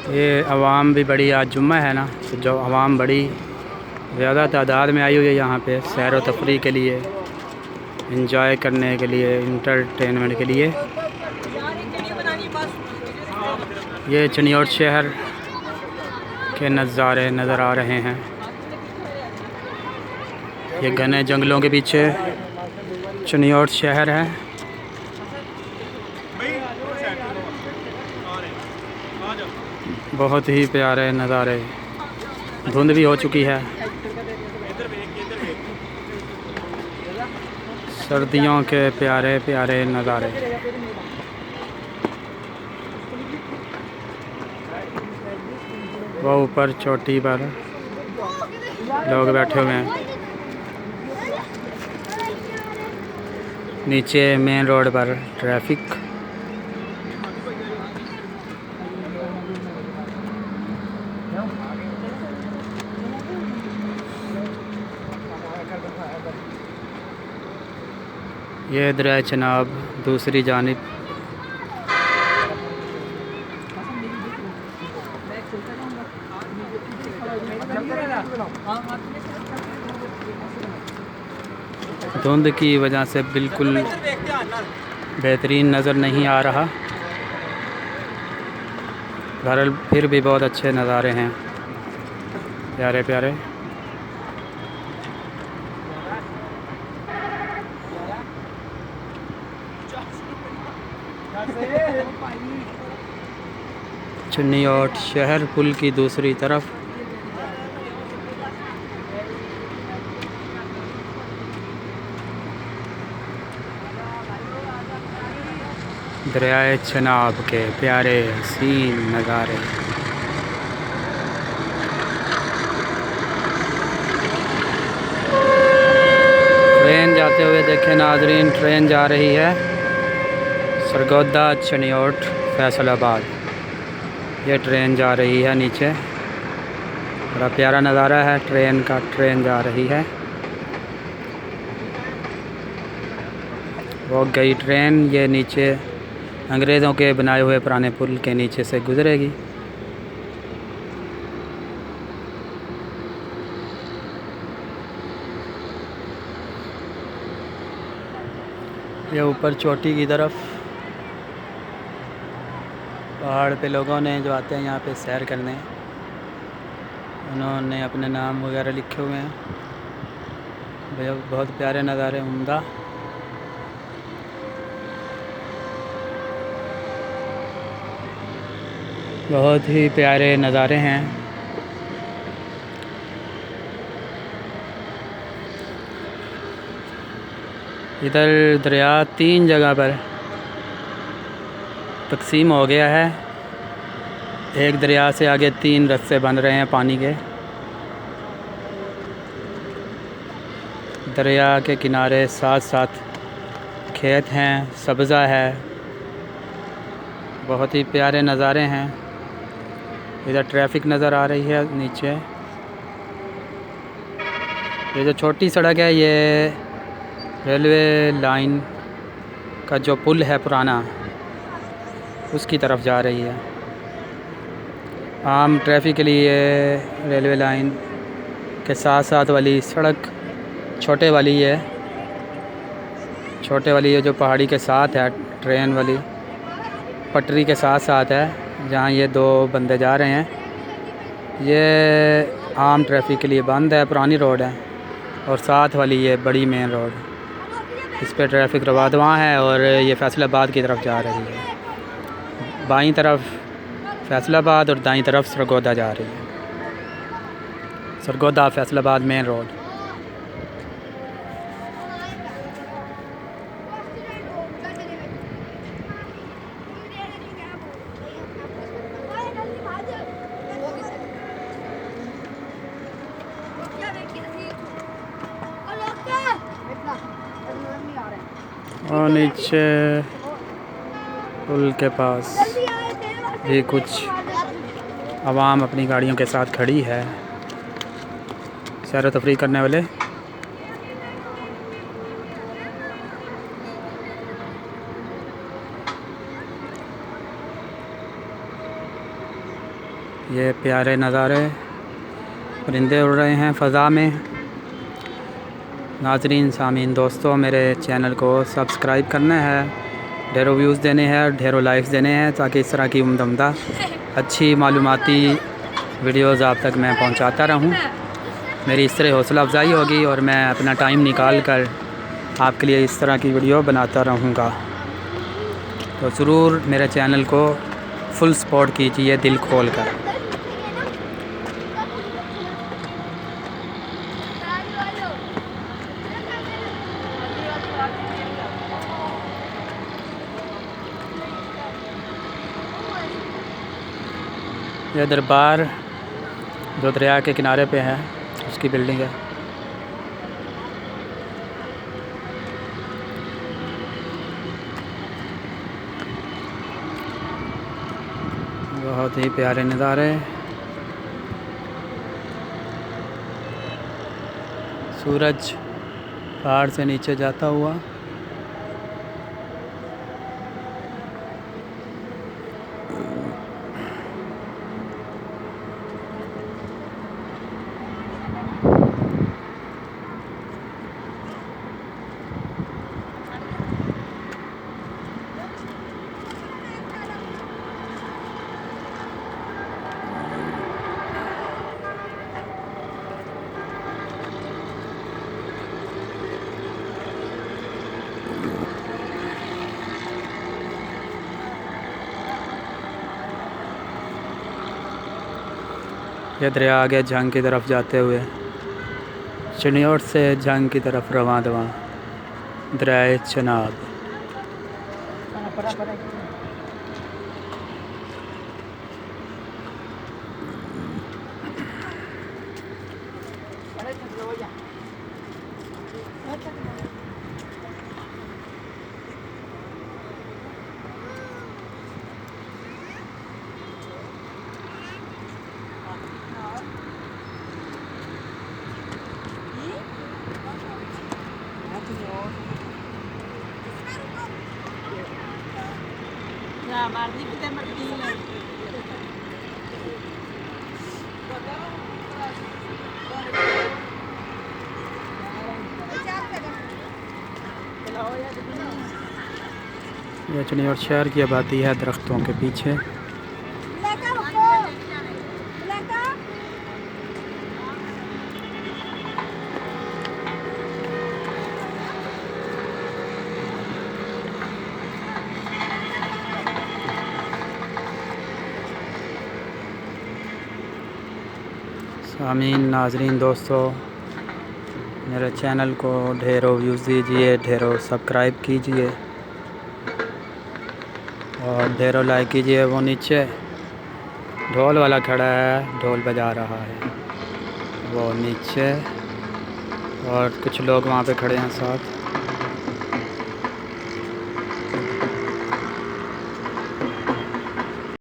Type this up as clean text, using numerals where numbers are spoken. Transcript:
ये आवाम भी बड़ी, आज जुम्मा है ना, तो जो आवाम बड़ी ज़्यादा तादाद में आई हुई है यहाँ पे सैर व तफरीह के लिए, इंजॉय करने के लिए, इंटरटेनमेंट के लिए। ये चिनियोट शहर के नज़ारे नज़र आ रहे हैं। ये घने जंगलों के पीछे चिनियोट शहर है। बहुत ही प्यारे नज़ारे। धुंध भी हो चुकी है। सर्दियों के प्यारे प्यारे नज़ारे। वो ऊपर चोटी पर लोग बैठे हुए हैं। नीचे मेन रोड पर ट्रैफिक। ये दरिया चनाब दूसरी जानिब। धुंध की वजह से बिल्कुल बेहतरीन नज़र नहीं आ रहा। बहरहाल फिर भी बहुत अच्छे नज़ारे हैं, प्यारे प्यारे। चिनियोट शहर पुल की दूसरी तरफ। दरियाए चनाब के प्यारे हसीन नज़ारे। ट्रेन जाते हुए देखें नाजरीन, ट्रेन जा रही है सरगोदा चिनियोट फैसलाबाद। ये ट्रेन जा रही है नीचे। बड़ा प्यारा नज़ारा है ट्रेन का। ट्रेन जा रही है। वो गई ट्रेन। ये नीचे अंग्रेज़ों के बनाए हुए पुराने पुल के नीचे से गुज़रेगी। ये ऊपर चोटी की तरफ पहाड़ पे लोगों ने जो आते हैं यहाँ पे सैर करने, उन्होंने अपने नाम वगैरह लिखे हुए हैं। बहुत प्यारे नज़ारे, उम्दा। बहुत ही प्यारे नज़ारे हैं। इधर दरिया 3 जगह पर तकसीम हो गया है। एक दरिया से आगे 3 रास्ते बन रहे हैं पानी के। दरिया के किनारे साथ साथ खेत हैं, सब्ज़ा है। बहुत ही प्यारे नज़ारे हैं। इधर ट्रैफिक नज़र आ रही है नीचे। ये जो छोटी सड़क है, ये रेलवे लाइन का जो पुल है पुराना, उसकी तरफ जा रही है। आम ट्रैफिक के लिए रेलवे लाइन के साथ साथ वाली सड़क छोटे वाली है। छोटे वाली है जो पहाड़ी के साथ है, ट्रेन वाली पटरी के साथ साथ है, जहाँ ये 2 बंदे जा रहे हैं। ये आम ट्रैफिक के लिए बंद है, पुरानी रोड है। और साथ वाली ये बड़ी मेन रोड, इस पर ट्रैफिक रवादवा है और ये फैसलाबाद की तरफ जा रही है। बाईं तरफ फैसलाबाद और दाईं तरफ सरगोदा जा रही है। Sargodha Faisalabad main road. और नीचे पुल के पास भी कुछ आवाम अपनी गाड़ियों के साथ खड़ी है, सैर व तफरीह करने वाले। ये प्यारे नज़ारे, परिंदे उड़ रहे हैं फ़ज़ा में। नाज़रीन, सामीन, दोस्तों, मेरे चैनल को सब्सक्राइब करना है, ढेरों व्यूज़ देने हैं, ढेरों लाइक्स देने हैं, ताकि इस तरह की उम्दा अच्छी मालूमाती वीडियोज़ आप तक मैं पहुंचाता रहूं। मेरी इस तरह हौसला अफजाई होगी और मैं अपना टाइम निकाल कर आपके लिए इस तरह की वीडियो बनाता रहूँगा। तो ज़रूर मेरे चैनल को फुल सपोर्ट कीजिए दिल खोल कर। यह दरबार जो दरिया के किनारे पे है, उसकी बिल्डिंग है। बहुत ही प्यारे नज़ारे, सूरज पहाड़ से नीचे जाता हुआ। यह दरिया आगे जंग की तरफ जाते हुए चिन्योट से जंग की तरफ रवां दवां दरियाए चनाब। यह चिन्योट शहर की आबादी है दरख्तों के पीछे। सामीन, नाजरीन, दोस्तों, मेरे चैनल को ढेरों व्यूज़ दीजिए, ढेरों सब्सक्राइब कीजिए और ढेरों लाइक कीजिए। वो नीचे ढोल वाला खड़ा है, ढोल बजा रहा है वो नीचे, और कुछ लोग वहाँ पे खड़े हैं साथ।